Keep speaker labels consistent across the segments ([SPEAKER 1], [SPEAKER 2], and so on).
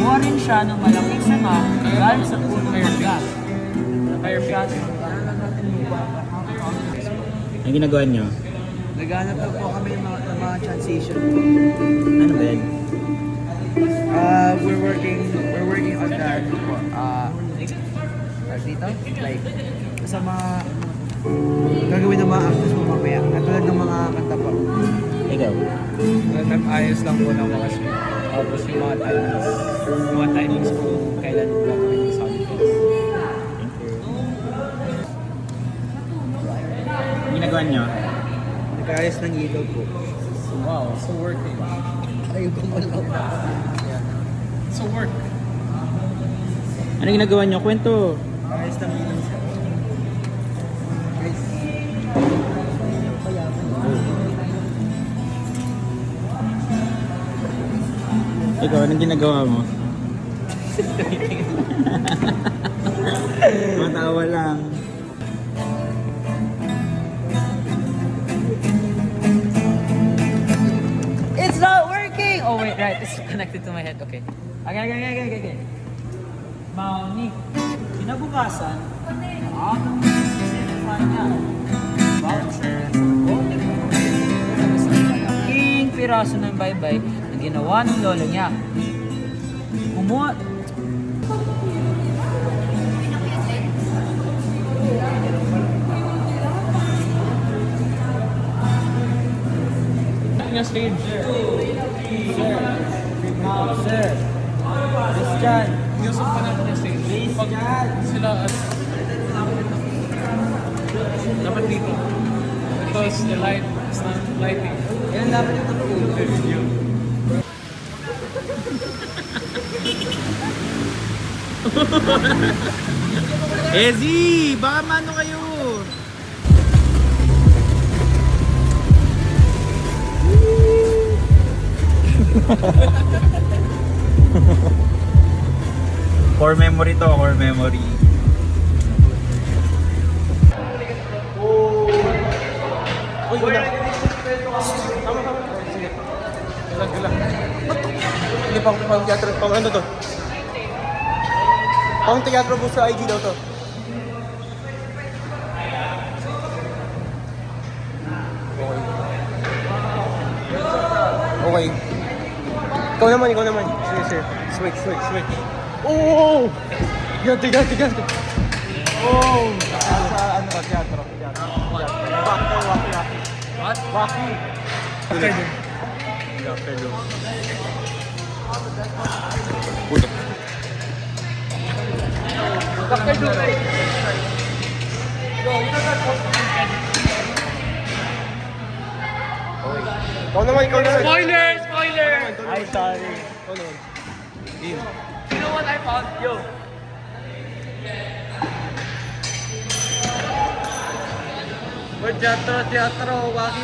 [SPEAKER 1] Buwa rin siya ng malaking sama galing sa punong gas. Fire shot.
[SPEAKER 2] Ang ginagawa niyo?
[SPEAKER 1] Naghanap na po kami ng mga transition.
[SPEAKER 2] Ano ba yan?
[SPEAKER 1] We're working on that dito, like sa mga gagawin ng mga actors mo mamaya, katulad ng mga kanta po.
[SPEAKER 2] Ikaw?
[SPEAKER 3] Nag-ayos lang po ng mga script. Tapos yung mga timings po kailan gagawin yung sound effects.
[SPEAKER 2] Ang ginagawa niyo?
[SPEAKER 1] Nag-ayos ng ilaw po.
[SPEAKER 3] Wow, so working.
[SPEAKER 1] Ayaw ko malaw.
[SPEAKER 3] So work.
[SPEAKER 2] Ano ginagawa niyo? Kwento.
[SPEAKER 1] Ayos ng ilaw siya.
[SPEAKER 2] Ikaw, anong ginagawa mo? Matawa lang.
[SPEAKER 1] It's not working! Oh wait, right. It's connected to my head. Okay. Okay. Mauni. Kinabukasan, ang sinifan niya. Voucher sa golden sa malaking piraso ng baybay na ginawa ng lolo niya. Kumuha.
[SPEAKER 3] Yung stage.
[SPEAKER 1] Sir. Christian.
[SPEAKER 3] Yusuf pa natin yung stage. Pag sila dapat dito. Because the light is not lighting.
[SPEAKER 1] Yan dapat yung tutulog.
[SPEAKER 2] Ezzy! Baka mano kayo! Core memory to, core memory.
[SPEAKER 3] Uy, wala. Galang. Hindi pang teatro. Pang ano to? Pang teatro po sa IG daw to. Okay. Ikaw naman. Sige. Switch. Oh! Ganti. Oh! Sa ano ba, teatro? Waki. What? Waki. After doon. Puto. After doon. Ikaw naman. Spoiler!
[SPEAKER 1] Ay, sorry.
[SPEAKER 3] Ikaw naman.
[SPEAKER 1] You know what I found? Yo.
[SPEAKER 3] Word teatro. Waki.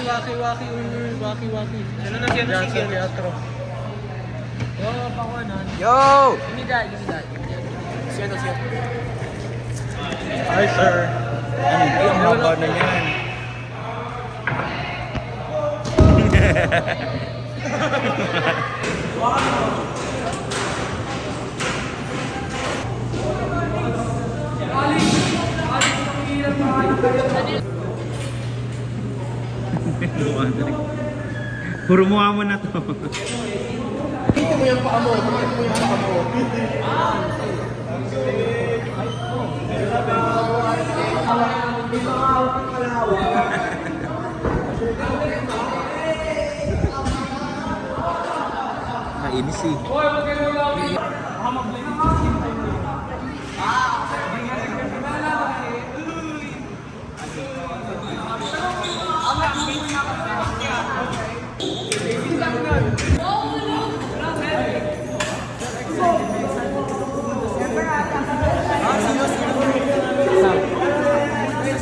[SPEAKER 1] Ano na siya?
[SPEAKER 3] Teatro.
[SPEAKER 1] Yo, pakuanan.
[SPEAKER 2] Yo!
[SPEAKER 1] Give me that.
[SPEAKER 3] Siya. Hi, sir.
[SPEAKER 2] Ang haba na yan. Puro mukha mo na to.
[SPEAKER 3] Dito mo yung paa mo.
[SPEAKER 2] Nainis eh.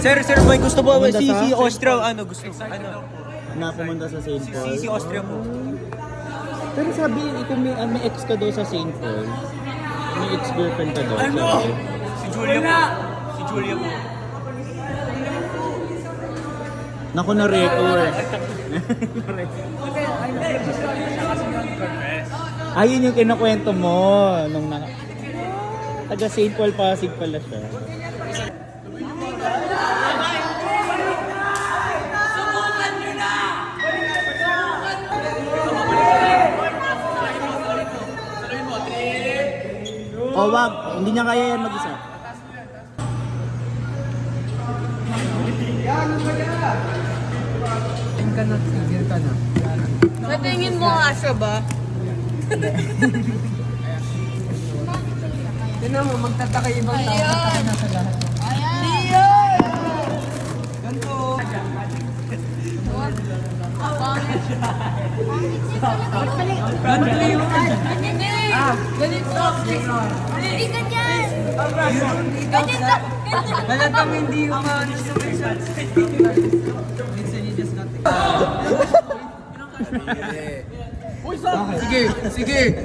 [SPEAKER 4] Sir, may gusto po
[SPEAKER 2] Pumunta
[SPEAKER 4] si
[SPEAKER 2] sa St.
[SPEAKER 4] Austria,
[SPEAKER 2] Paul.
[SPEAKER 4] ano, gusto, ano,
[SPEAKER 2] Na pumunta sa St. Paul.
[SPEAKER 4] si Austria po.
[SPEAKER 2] Pero sabi, kung may ex ka daw sa St. Paul, may ex-girlfriend ka daw.
[SPEAKER 4] Ano?
[SPEAKER 2] sabi.
[SPEAKER 4] Si Julia po. Si Julia po.
[SPEAKER 2] Naku na record. Ayun yung kinukwento mo nung taga St. Paul Pasig pala siya. Oh, wag. Hindi niya kaya yan mag-isa.
[SPEAKER 3] Ka na, tigil ka na.
[SPEAKER 5] Sa tingin mo nga siya ba?
[SPEAKER 3] Tignan mo, magtataka ibang tao. Magtataka na sa lahat. Ganto. Ganto yun.
[SPEAKER 5] Ganito. Hindi ganyan. Ganyan.
[SPEAKER 3] Talagang hindi umalis sa minsan. Minsan you just got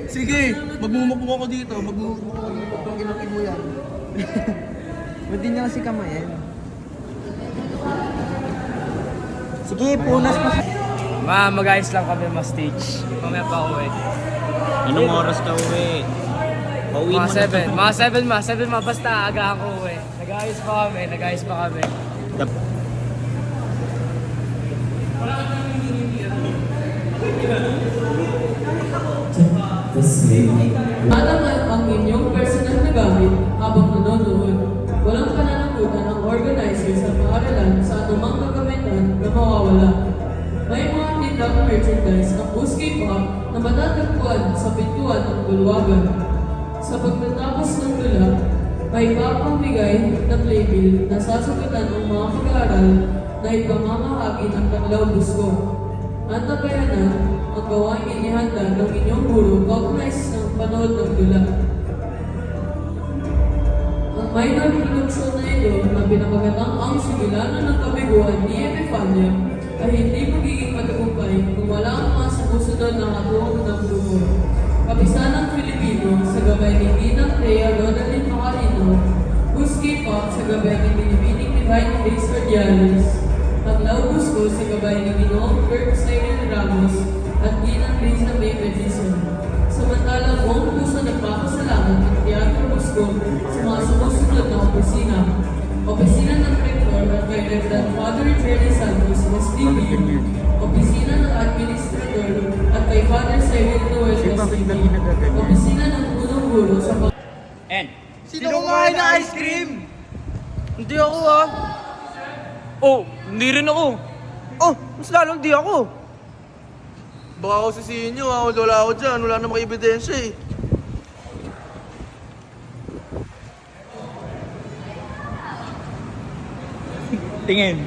[SPEAKER 6] Sige. Magmumukmuk ako dito. Magmumukmuk ako dito. Pag inang mo yan.
[SPEAKER 3] Ba't di niya kasi kamayan?
[SPEAKER 2] Sige, punas pa.
[SPEAKER 3] Mag-ayos lang kami ma-stage. Mamaya pa uwi.
[SPEAKER 2] Anong oras ka uwi? Pauwi mo
[SPEAKER 3] Mga
[SPEAKER 2] na.
[SPEAKER 3] 7 basta agahan ko uwi. Nag-ayos pa kami.
[SPEAKER 7] Alaman ang inyong personal na gamit habang nanonood. Walang pananagutan ang organizer sa paaralan sa anumang kagamitan na mawawala. May mga tindang merchandise ng Buskay Pop na matatagpuan sa pintuan ng bulwagan. Sa pagtatapos ng dula, may papamigay na playbill na sasagutan ng mga pag-aaral na ipamamahagi ng Taglaw Busko. Antabayanan ang gawain inihanda ng inyong guro kaugnay ng panood ng dula. Ang minor production na ito na pinamagatang ang sigilanan ng kabiguan ni Epifania ay hindi magiging matagumpay kung wala ang mga sumusunod na katuwang ng grupo. Kapisanang Filipino sa gabay ni Ginang Thea Rodalyn Macarino, Buskay Pop sa gabay ni Binibining Divine Grace Ordiales, Taglaw Busko sa gabay ni Ginoong Kirk Siren Ramos at Ginang Risa May Medicine. Samantalang buong puso nagpapasalamat ng Teatro Busko sa mga sumusunod na opisina. Opisina ng Rector at kay Reverend Father Jerry Santos, SDB. Opisina ng Administrator at kay Father Cyril Noel, SDB. Opisina ng Punong Guro sa
[SPEAKER 4] Sino kumain ng ice cream? Hindi ako ah. Oh, hindi rin ako. Oh, mas lalong di ako.
[SPEAKER 6] Baka ako sisihin nyo ha. Wala ako dyan. Wala namang ebidensya eh.
[SPEAKER 2] Tingin.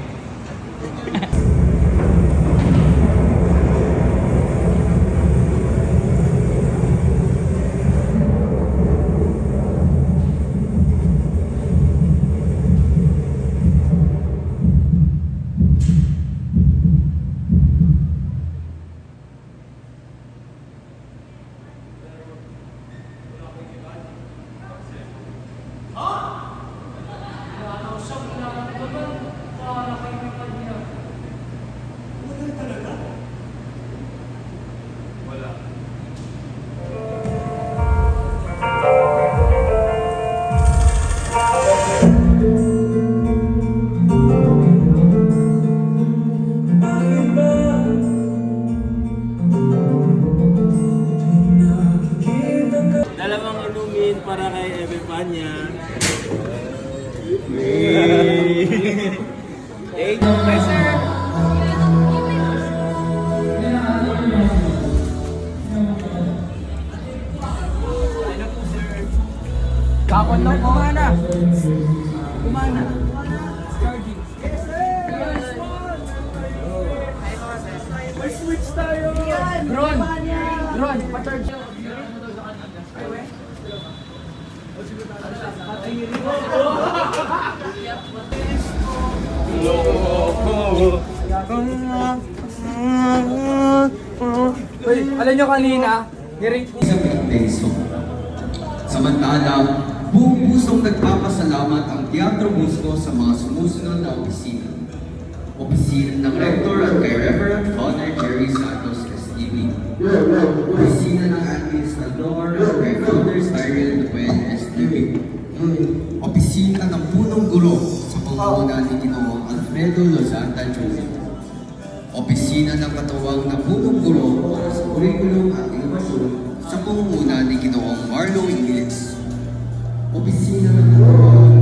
[SPEAKER 4] Dalawang inumin para kay Epifania.
[SPEAKER 2] Thank you, sir.
[SPEAKER 3] Kakon lang kumana. Ron, pa-charge.
[SPEAKER 4] Uy, alam nyo kanina, nirate
[SPEAKER 8] Isang peso. Samantala, buong pusong nagpapasalamat ang Teatro Musco sa mga sumusunod na opisina. Opisina ng Rector at kay Reverend Father Jerry Santos STV. Opisina ng Administrador at kay Father Cyril Duel STV. Opisina ng Punong Guro sa pangunguna ni Ginoong Alfredo Lozanta Jr. Opisina ng Katuwang na Punong Guro para sa Kurikulum at Innovasyon sa pangunguna ni Ginoong Marlo Ingles. Opisina ng Katuwang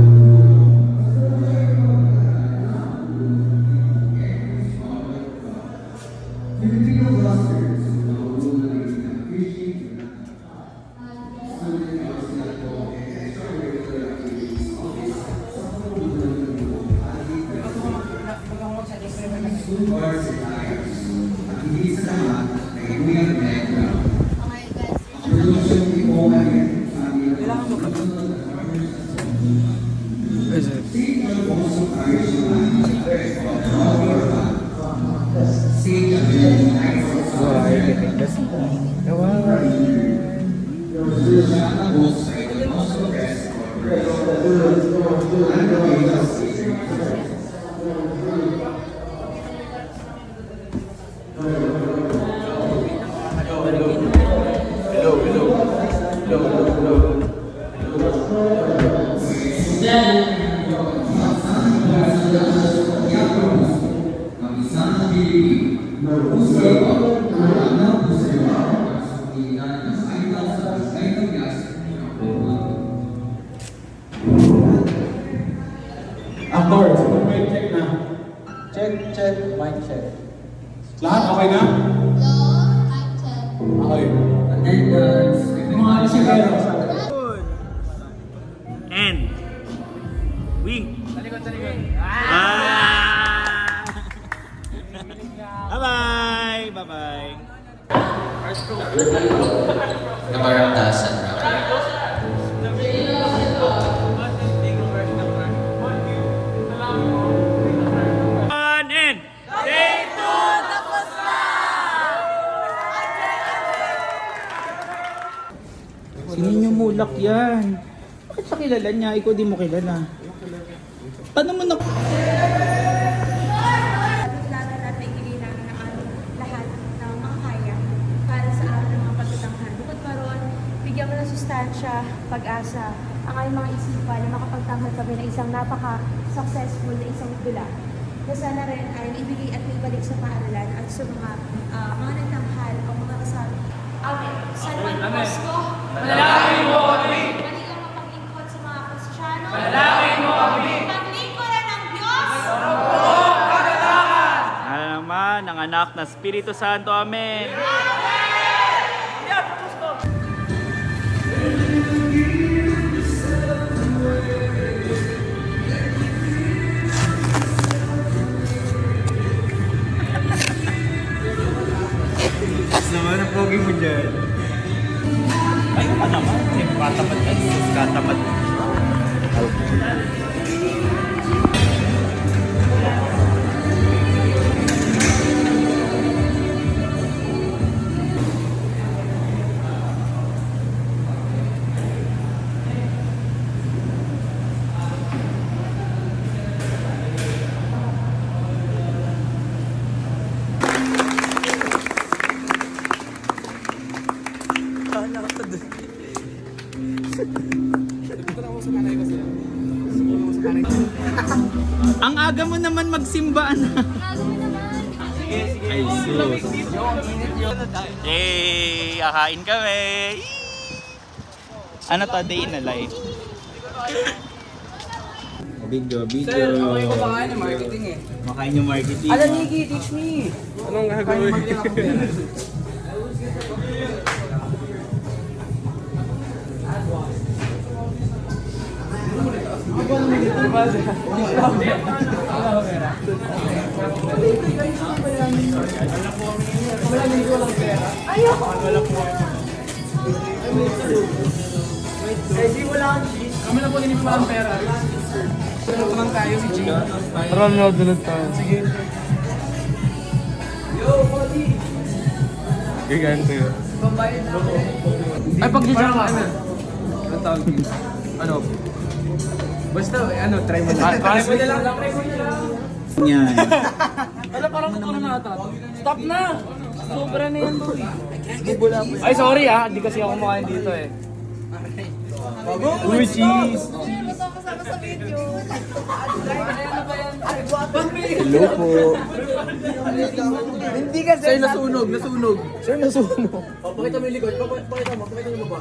[SPEAKER 8] Filipino Blasters sa pangunguna ni Ginoong Christian
[SPEAKER 6] Actors, mic check na. Check, mic check. Lahat okay na? Okay. Mga alisipero.
[SPEAKER 2] And wing. Bye-bye! Bye-bye!
[SPEAKER 8] Namaramdasan na.
[SPEAKER 2] And Sino mulak yan? Bakit sa kilala niya? Ikaw di mo kilala. Paano mo na...
[SPEAKER 9] Kailangan natin ibigay namin ang lahat ng makakaya para sa ating mga pagtatanghal. Bukod pa ron, bigyan mo ng sustansya, pag-asa, ang aming mga isipan na makapagtanghal kami na isang napaka-successful na isang dula. Na sana rin ay ibigay at ibalik sa paaralan at sa mga nagtanghal o mga kasama. Amen. San Juan Bosco,
[SPEAKER 4] Manalangin mo kami!
[SPEAKER 9] Mali kang mapaglingkod sa mga Kristiyano.
[SPEAKER 4] Manalangin mo kami!
[SPEAKER 9] Paglingkuran ng Diyos.
[SPEAKER 2] Ano naman, ang anak na Espiritu Santo. Amen.
[SPEAKER 6] Naman ang pogi mo dyan.
[SPEAKER 2] Ay, pa naman. Katamad ka. Katamad. Ang aga mo naman magsimba na. Ay, sus. Yay! Akain kami! Ano to? Day in a life. Video.
[SPEAKER 4] Kumakain ng marketing eh.
[SPEAKER 2] Makain yung marketing.
[SPEAKER 4] Alam, Nikki, teach me! Anong gagawin? Kami na po din yung walang pera. Tulungan tayo si Jay. Parang no, dunod tayo. Sige.
[SPEAKER 3] Gigante. Ay, pag-jump ka na. Ano tawag dito? Ano? Basta, ano, try mo na. Try mo na lang.
[SPEAKER 2] Yan.
[SPEAKER 4] Wala, parang ano na ata. Stop na! Sobra na yan, boy. Ay, sorry hindi kasi ako kumakain dito eh.
[SPEAKER 2] Uy, cheese! Hello po.
[SPEAKER 4] Sir, nasunog. Sir, nasunog. Pakita mo yung likod. Pakita mo yung baba.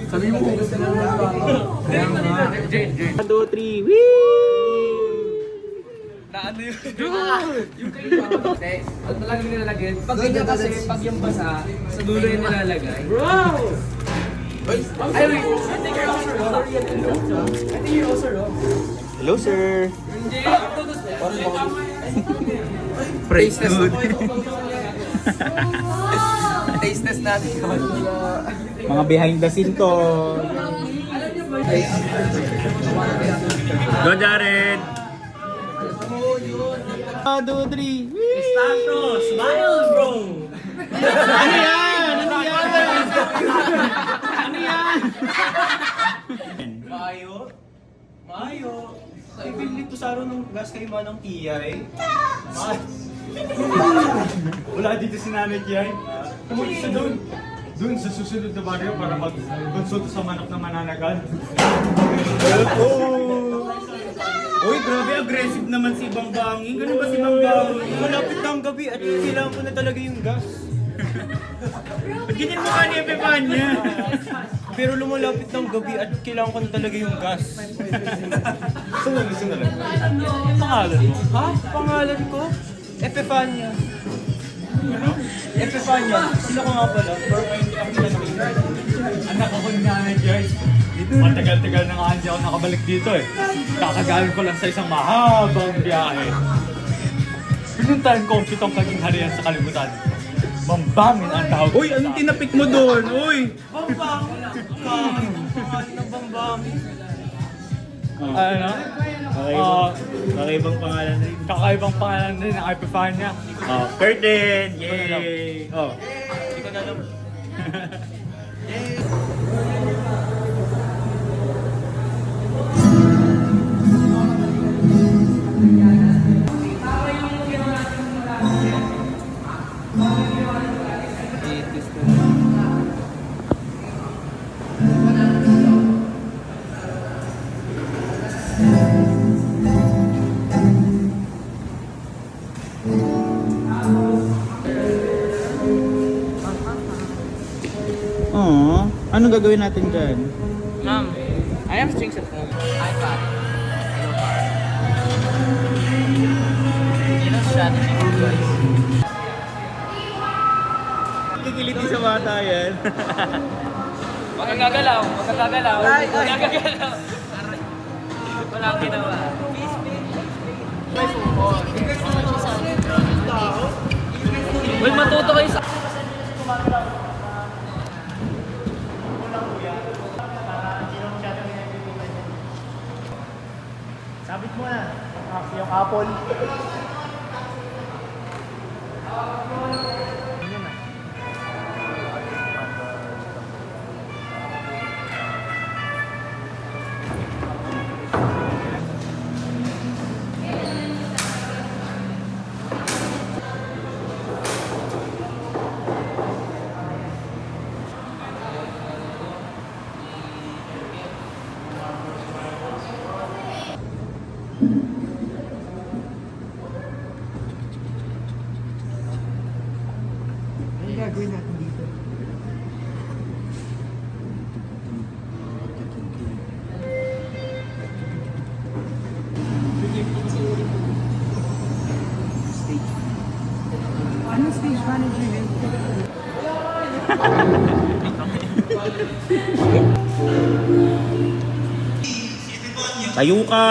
[SPEAKER 3] Sabi mo. Kaya nga.
[SPEAKER 2] 1, 2, 3, woo!
[SPEAKER 4] Na ano yun? Yung kayo ang talagang nilalagay. Pag ganyan kasi, pag yung basa, sa dulo yung nilalagay. Bro! Ay, wait. I think you're also wrong. I think you're also wrong.
[SPEAKER 2] Hello, sir.
[SPEAKER 4] Hindi.
[SPEAKER 2] Praise good.
[SPEAKER 4] Taste test natin yun.
[SPEAKER 2] Mga behind the scene to. Go, Jared! 1, 2, 3.
[SPEAKER 1] Pistacho, smile bro!
[SPEAKER 2] Ano yan? Ano yan? Ano yan?
[SPEAKER 1] Mayo! Ay, bilit to saro ng gas kay Manang Tiyay. Wala dito si Nanay Tiyay. Pumunta siya doon. Doon sa susunod na baryo para mag-consulta sa manok na mananagal. Uy, grabe aggressive naman si Bangbanging. Ganun ba si Bangbanging? Malapit na ang gabi at kailangan ko na talaga yung gas. Ba't ganyan mukha ni Epifania? Pero lumalapit ng gabi at kailangan ko na talaga yung gas. Gusto na lang. Pangalan mo? Ha? Pangalan ko? Epifania. Ano? Epifania. Sila ko nga pala. Pero hindi ako nila nakita. Anak ako ni Nanay Joyce. Matagal-tagal na nga hindi ako nakabalik dito eh. Kakagaling ko lang sa isang mahabang biyahe. Pinuntahan ko ang 7 kaging harian sa kalibutan. Bambangin ang tawag.
[SPEAKER 2] Uy, anong tinapik mo doon? Uy!
[SPEAKER 1] Bambangin! Pangalan ng Bambangin.
[SPEAKER 2] Ano? Kakaibang pangalan rin.
[SPEAKER 1] Kakaibang pangalan din ng Epifania.
[SPEAKER 2] Oh, curtain! Yay! Oh.
[SPEAKER 1] Hindi ko na alam.
[SPEAKER 2] Oh, anong gagawin natin dyan?
[SPEAKER 4] Ma'am, I have drinks at home. iPad. You know strategy for guys.
[SPEAKER 2] Kikiliti sa bata yan.
[SPEAKER 4] Huwag kang gagalaw. Huwag kang gagalaw. Huwag kang gagalaw. Wala akong ginawa. Uy, matuto kayo sa...
[SPEAKER 1] Sabit mo na. Yung apple.
[SPEAKER 2] Gagawin natin dito. Ano stage manager yun? Tayo ka!